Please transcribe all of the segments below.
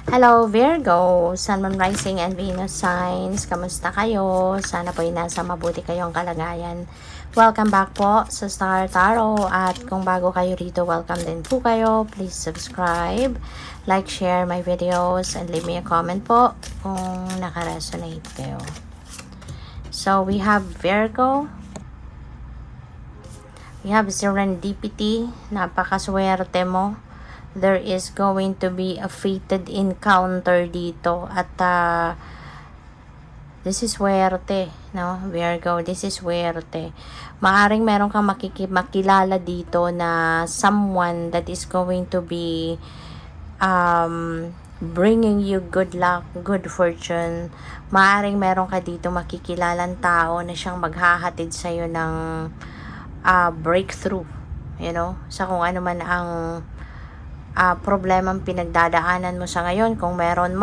Hello Virgo, Sun, Moon, Rising, and Venus signs. Kamusta kayo? Sana po ay nasa mabuti kayong kalagayan. Welcome back po sa Star Tarot. At kung bago kayo rito, welcome din po kayo. Please subscribe, like, share my videos, and leave me a comment po kung nakaresonate kayo. So, we have Virgo. We have serendipity. Napakaswerte mo. There is going to be a fated encounter dito at this is swerte, no? Virgo, this is swerte. Maaring meron kang makilala dito na someone that is going to be bringing you good luck, good fortune. Maaring meron ka dito makikilalang tao na siyang maghahatid sa'yo ng breakthrough, you know, sa kung ano man ang problemang pinagdadaanan mo sa ngayon. Kung meron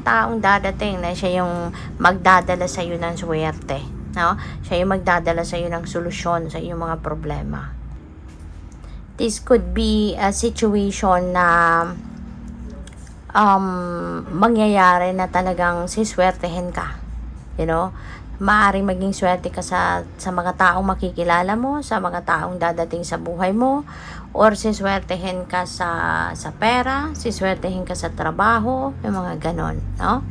taong dadating na siya yung magdadala sa iyo ng swerte, no? Siya yung magdadala sa iyo ng solusyon sa iyong mga problema. This could be a situation na mangyayari na talagang siswertehin ka, you know. Maaaring maging swerte ka sa mga taong makikilala mo, sa mga taong dadating sa buhay mo, or siswertehin ka sa pera, siswertehin ka sa trabaho, yung mga ganon, no?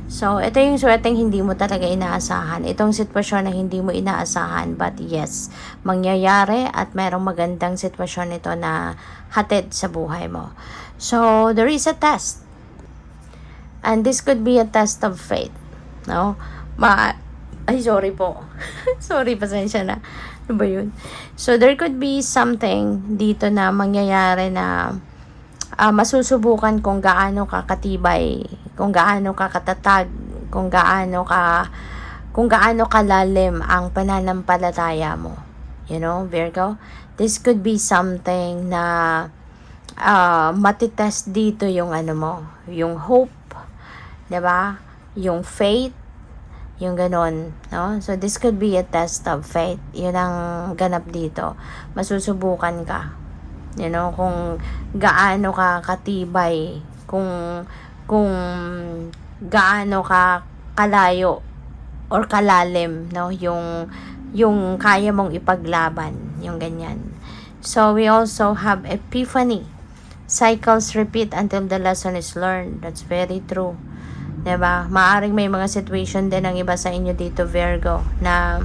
So, ito yung swerteng hindi mo talaga inaasahan. Itong sitwasyon na hindi mo inaasahan, but yes, mangyayari at merong magandang sitwasyon ito na hatid sa buhay mo. So, there is a test. And this could be a test of faith, no? Ay, sorry po. Sorry, pasensya na. Ano ba yun? So, there could be something dito na mangyayari na masusubukan kung gaano ka katibay, kung gaano ka katatag, kung gaano kalalim ang pananampalataya mo. You know, Virgo? This could be something na matitest dito yung ano mo, yung hope, 'di ba? Yung faith, yung ganon, no? So, this could be a test of faith. Yun ang ganap dito. Masusubukan ka. You know, kung gaano ka katibay, kung gaano ka kalayo or kalalim, no? Yung kaya mong ipaglaban, yung ganyan. So, we also have epiphany. Cycles repeat until the lesson is learned. That's very true. Diba? Maaring may mga situation din ang iba sa inyo dito, Virgo, na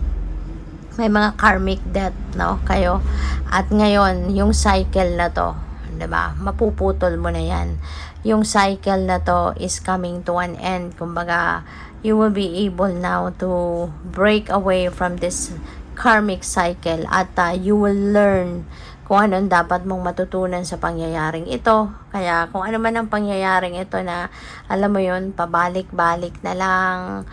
may mga karmic debt, no? Kayo. At ngayon, yung cycle na to, diba? Mapuputol mo na yan. Yung cycle na to is coming to an end. Kumbaga, you will be able now to break away from this karmic cycle at you will learn kung anong dapat mong matutunan sa pangyayaring ito. Kaya kung ano man ang pangyayaring ito na, alam mo yun, pabalik-balik na lang,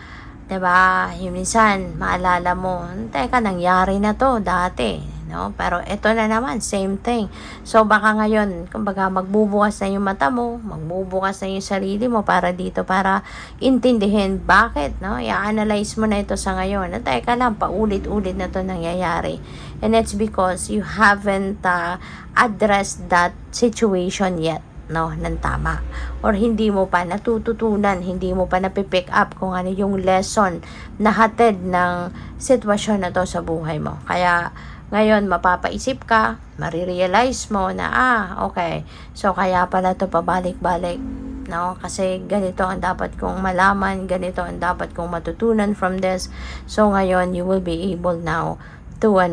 diba? Yung minsan, maalala mo, teka, nangyari na to dati, no? Pero ito na naman, same thing. So, baka ngayon, kumbaga, magbubukas na yung mata mo, magbubukas na yung sarili mo para dito, para intindihin bakit, no? I-analyze mo na ito sa ngayon. Teka lang, paulit-ulit na to nangyayari. And it's because you haven't addressed that situation yet, no, ng tama. Or hindi mo pa natututunan, hindi mo pa napipick up kung ano yung lesson na hatid ng sitwasyon na to sa buhay mo. Kaya ngayon mapapaisip ka, marirealize mo na okay, so kaya pala to pabalik-balik, no? Kasi ganito ang dapat kong malaman, ganito ang dapat kong matutunan from this. So ngayon you will be able now to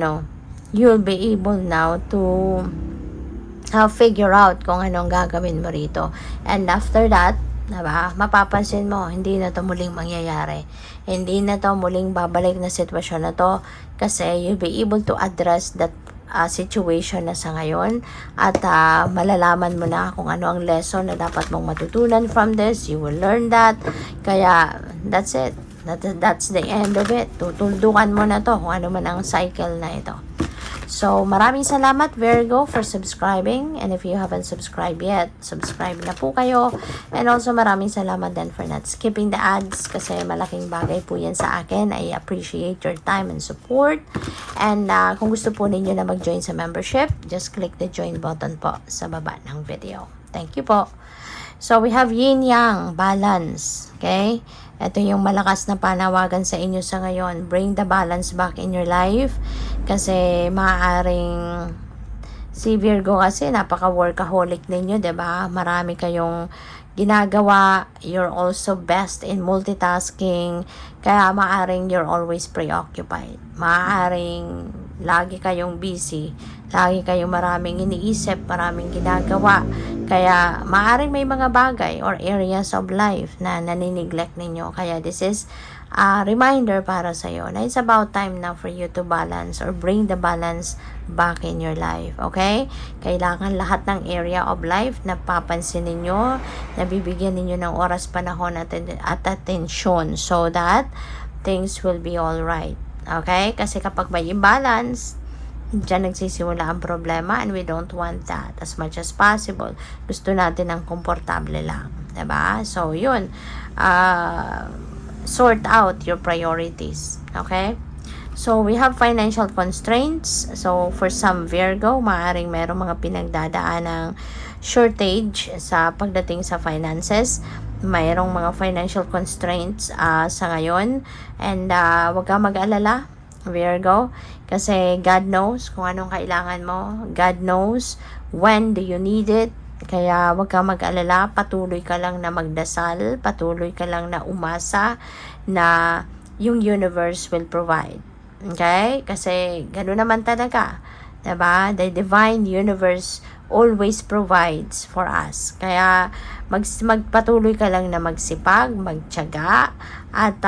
figure out kung anong gagawin mo rito. And after that, diba, mapapansin mo, hindi na to muling mangyayari. Hindi na to muling babalik na sitwasyon na to kasi you'll be able to address that situation na sa ngayon at malalaman mo na kung ano ang lesson na dapat mong matutunan from this. You will learn that. Kaya, that's it. That's the end of it. Tutuldukan mo na to kung ano man ang cycle na ito. So, maraming salamat, Virgo, for subscribing. And if you haven't subscribed yet, subscribe na po kayo. And also, maraming salamat din for not skipping the ads kasi malaking bagay po yan sa akin. I appreciate your time and support. And kung gusto po ninyo na mag-join sa membership, just click the join button po sa baba ng video. Thank you po. So, we have yin-yang, balance. Okay? Ito yung malakas na panawagan sa inyo sa ngayon. Bring the balance back in your life. Kasi maaaring si Virgo kasi napaka-workaholic ninyo, 'di ba? Marami kayong ginagawa. You're also best in multitasking. Kaya maaaring you're always preoccupied. Maaaring lagi kayong busy. Lagi kayong maraming iniisip, maraming ginagawa. Kaya maaaring may mga bagay or areas of life na nanineglect ninyo. Kaya this is a reminder para sa'yo na it's about time now for you to balance or bring the balance back in your life. Okay? Kailangan lahat ng area of life na papansin ninyo, na bibigyan ninyo ng oras, panahon at atensyon so that things will be alright. Okay? Kasi kapag may imbalance, diyan nagsisimula ang problema and we don't want that as much as possible. Gusto natin ng komportable lang. Diba? So, yun. Sort out your priorities. Okay? So, we have financial constraints. So, for some Virgo, maaaring merong mga pinagdadaan ng shortage sa pagdating sa finances. Mayroong mga financial constraints sa ngayon. And, wag ka mag-alala, Virgo, kasi God knows kung anong kailangan mo. God knows when do you need it. Kaya wag kang mag-alala, patuloy ka lang na magdasal, patuloy ka lang na umasa na yung universe will provide. Okay? Kasi gano'n naman talaga. Diba? The divine universe always provides for us. Kaya magpatuloy ka lang na magsipag, magtiyaga, at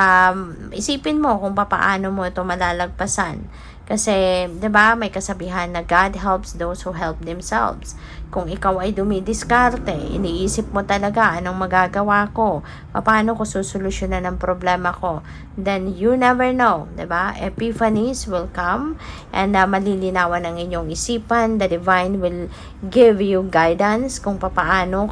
isipin mo kung paano mo ito malalagpasan. Kasi, 'di ba, may kasabihan na God helps those who help themselves. Kung ikaw ay dumidiskarte, iniisip mo talaga anong magagawa ko, paano ko susolusyonan ang problema ko, then you never know, 'di ba? Epiphanies will come and malilinawan ang inyong isipan. The divine will give you guidance kung paano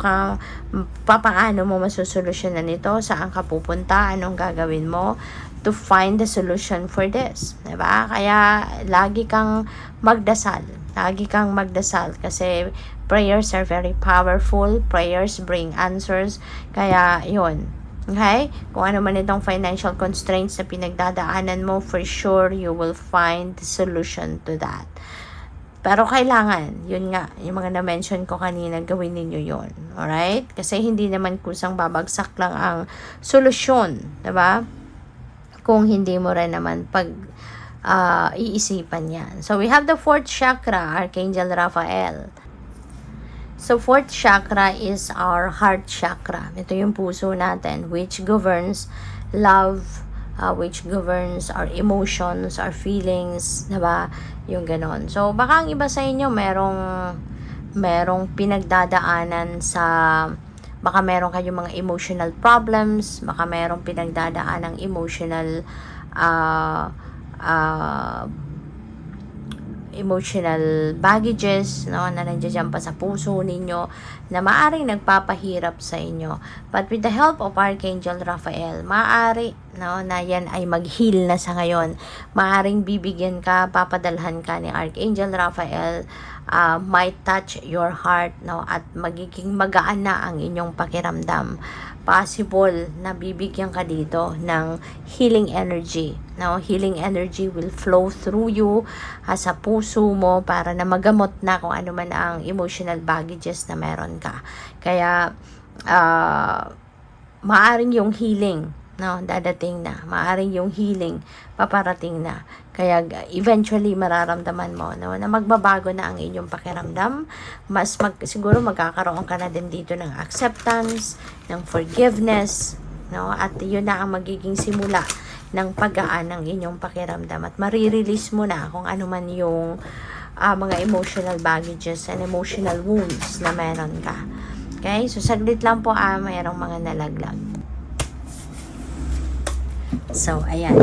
mo masusolusyonan ito, saan ka pupunta, anong gagawin mo to find the solution for this. Diba? Kaya, lagi kang magdasal. Lagi kang magdasal kasi prayers are very powerful. Prayers bring answers. Kaya, yun. Okay? Kung ano man itong financial constraints na pinagdadaanan mo, for sure, you will find the solution to that. Pero kailangan, yun nga, yung mga na-mention ko kanina, gawin ninyo yun. Alright? Kasi hindi naman kusang babagsak lang ang solusyon. Diba? Kung hindi mo rin naman iisipan yan. So, we have the 4th chakra, Archangel Raphael. So, 4th chakra is our heart chakra. Ito yung puso natin, which governs love, which governs our emotions, our feelings, diba? Yung ganon. So, baka ang iba sa inyo, merong pinagdadaanan sa... Baka meron kayong mga emotional problems, baka merong pinagdadaan ng emotional baggages, no, na nandiyan pa sa puso ninyo na maaring nagpapahirap sa inyo. But with the help of Archangel Raphael, maaari, no, na yan ay mag-heal na sa ngayon. Maaring bibigyan ka, papadalhan ka ni Archangel Raphael, might touch your heart, no, at magiging magaan na ang inyong pakiramdam. Possible na bibigyan ka dito ng healing energy, no? Healing energy will flow through you sa puso mo para na magamot na kung ano man ang emotional baggages na meron ka. Kaya maaring yung healing, no, dadating na. Maaring yung healing paparating na. Kaya eventually mararamdaman mo, no, na magbabago na ang inyong pakiramdam. Siguro magkakaroon ka na din dito ng acceptance, ng forgiveness, no, at yun na ang magiging simula ng paggaan ng inyong pakiramdam at marirelease mo na kung ano man yung mga emotional baggages and emotional wounds na meron ka. Okay? So, saglit lang po, mayroong mga nalaglag. So, ayan.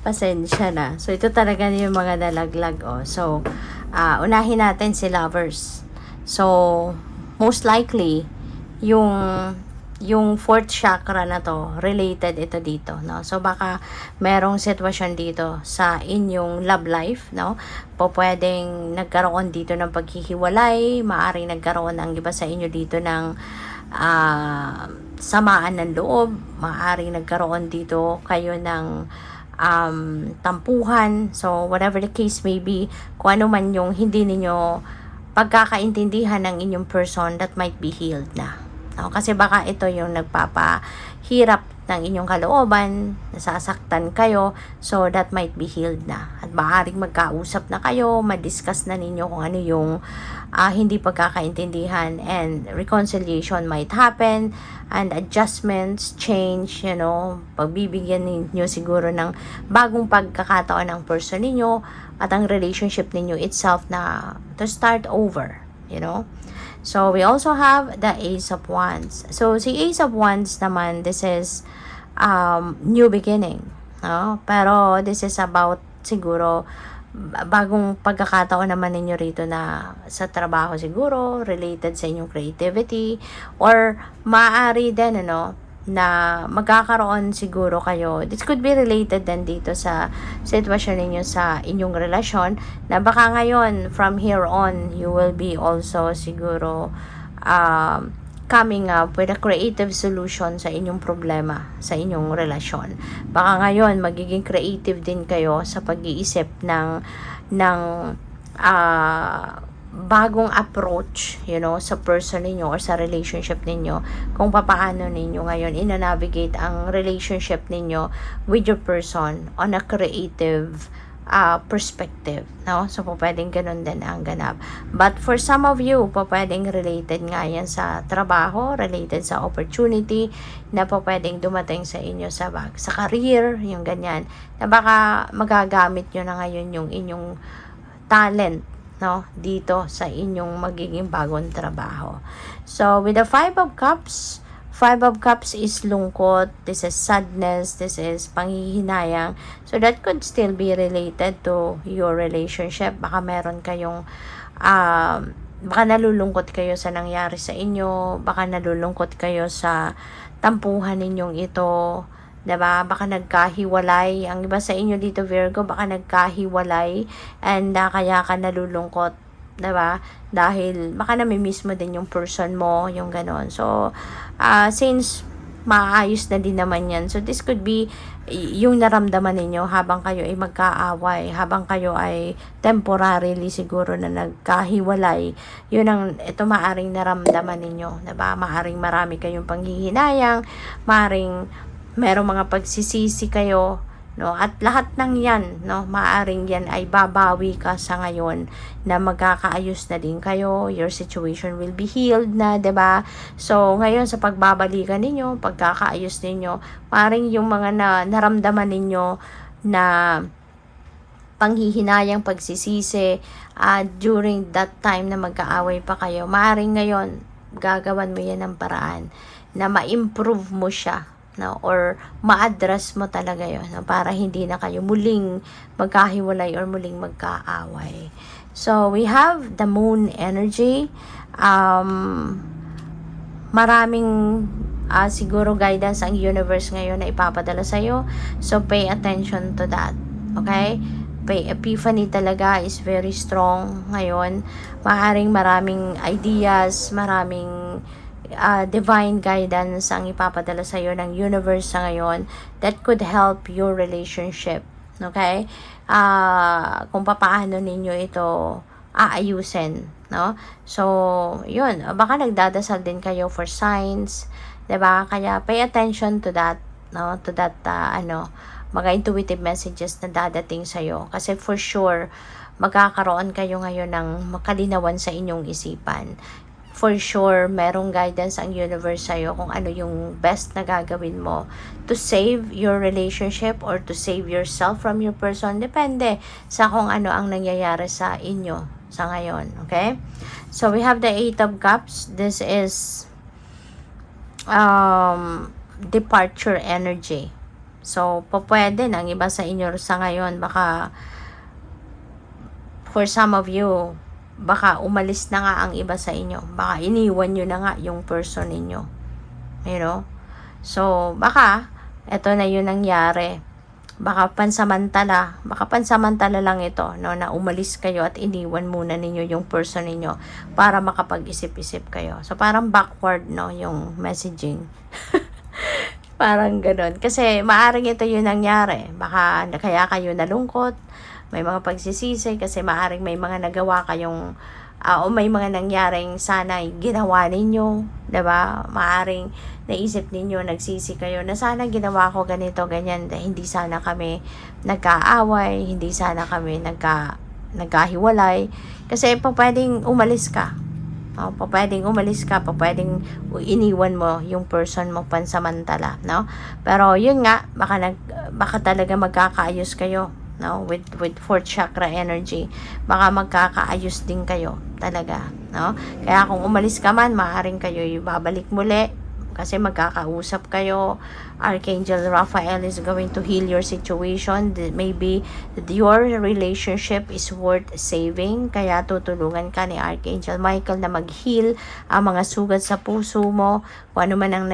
Pasensya na. So, ito talaga yung mga nalaglag. Oh. So, unahin natin si lovers. So, most likely, yung yung fourth chakra na to, related ito dito, no? So, baka merong sitwasyon dito sa inyong love life, no? Pwedeng nagkaroon dito ng paghihiwalay, maaaring nagkaroon ang iba sa inyo dito ng samaan ng loob, maaaring nagkaroon dito kayo ng tampuhan. So, whatever the case may be, kung ano man yung hindi ninyo pagkakaintindihan ng inyong person, that might be healed na. No? Kasi baka ito yung nagpapahirap ng inyong kalooban, nasasaktan kayo, so that might be healed na. At maaaring magkausap na kayo, madiscuss na ninyo kung ano yung hindi pagkakaintindihan, and reconciliation might happen, and adjustments, change, pagbibigyan ninyo siguro ng bagong pagkakataon ng person ninyo at ang relationship ninyo itself na to start over, So, we also have the Ace of Wands. So, si Ace of Wands naman, this is new beginning. No? Pero, this is about siguro bagong pagkakataon naman ninyo rito na sa trabaho siguro, related sa inyong creativity, or maaari din, na magkakaroon siguro kayo. This could be related din dito sa sitwasyon ninyo sa inyong relasyon, na baka ngayon, from here on, you will be also siguro coming up with a creative solution sa inyong problema, sa inyong relasyon. Baka ngayon, magiging creative din kayo sa pag-iisip ng bagong approach, sa person ninyo or sa relationship ninyo, kung papaano ninyo ngayon ina-navigate ang relationship ninyo with your person on a creative perspective, no? So, pwedeng ganun din ang ganap. But for some of you, pwedeng related nga yan sa trabaho, related sa opportunity, na pwedeng dumating sa inyo sa career, yung ganyan, na baka magagamit nyo na ngayon yung inyong talent, no, dito sa inyong magiging bagong trabaho. So, with the Five of Cups is lungkot, this is sadness, this is panghihinayang. So, that could still be related to your relationship. Baka meron kayong, baka nalulungkot kayo sa nangyari sa inyo, baka nalulungkot kayo sa tampuhan ninyong ito, diba? Baka nagkahiwalay. Ang iba sa inyo dito, Virgo, baka nagkahiwalay, and kaya ka nalulungkot, diba? Dahil baka namimiss mo din yung person mo, yung ganon. So, since maayos na din naman yan, so this could be yung naramdaman ninyo habang kayo ay magkaaway, habang kayo ay temporarily siguro na nagkahiwalay, yun ang ito maaring naramdaman ninyo, diba? Maaring marami kayong panghihinayang, maaring merong mga pagsisisi kayo, no? At lahat ng yan, no, maaring yan ay babawi ka sa ngayon, na magkakaayos na din kayo, your situation will be healed na, 'di ba? So, ngayon sa pagbabalikan ninyo, pagkakaayos ninyo, maaring yung mga naramdaman ninyo na panghihinayang, pagsisisi during that time na magkaaway pa kayo, maaring ngayon gagawan mo yan ng paraan na ma-improve mo siya, no, or ma-address mo talaga yun, no, para hindi na kayo muling magkahiwalay or muling magkaaway. So, we have the moon energy. Maraming siguro guidance ang universe ngayon na ipapadala sa'yo. So, pay attention to that. Okay? Epiphany talaga is very strong ngayon. Maraming ideas, maraming divine guidance ang ipapadala sa iyo ng universe sa ngayon that could help your relationship. Okay? Kung paano ninyo ito aayusin, no? So, yun, baka nagdadasal din kayo for signs, 'di ba? Kaya pay attention to that, no? To that mga intuitive messages na dadating sa iyo, kasi for sure magkakaroon kayo ngayon ng makalinawan sa inyong isipan. For sure, merong guidance ang universe sa'yo kung ano yung best na gagawin mo to save your relationship or to save yourself from your person. Depende sa kung ano ang nangyayari sa inyo sa ngayon. Okay? So, we have the Eight of Cups. This is departure energy. So, pwede na ang iba sa inyo sa ngayon. Baka, for some of you, baka umalis na nga ang iba sa inyo. Baka iniwan nyo na nga yung person ninyo. You know? So, baka, eto na yun nangyari. Baka pansamantala lang ito, no, na umalis kayo at iniwan muna ninyo yung person ninyo para makapag-isip-isip kayo. So, parang backward, no, yung messaging. Parang ganun. Kasi, maaring ito yung nangyari. Baka, kaya kayo nalungkot, may mga pagsisisi, kasi maaring may mga nagawa kayong o may mga nangyaring sana ginawa ninyo, 'di ba? Maaring naisip ninyo, nagsisi kayo na sana ginawa ko ganito, ganyan, hindi sana kami nagkaaway, hindi sana kami nagkahiwalay. Kasi pwedeng umalis ka. Pwedeng umalis ka, pwedeng iniwan mo yung person mo pansamantala, no? Pero yun nga, baka talaga magkakaayos kayo, no, with fourth chakra energy. Baka magkakaayos din kayo talaga, no? Kaya kung umalis ka man, maaaring kayo ibabalik muli kasi magkakausap kayo. Archangel Raphael is going to heal your situation. Maybe your relationship is worth saving, kaya tutulungan ka ni Archangel Michael na mag-heal ang mga sugat sa puso mo. Kung ano man ang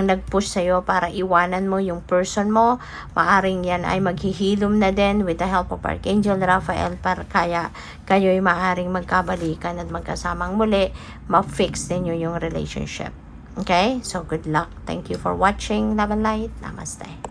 nag-push sa'yo para iwanan mo yung person mo, maaring yan ay maghihilom na din with the help of Archangel Raphael para kaya kayo ay maaring magkabalikan at magkasamang muli, ma-fix ninyo yung relationship. Okay? So, good luck. Thank you for watching. Love and light. Namaste.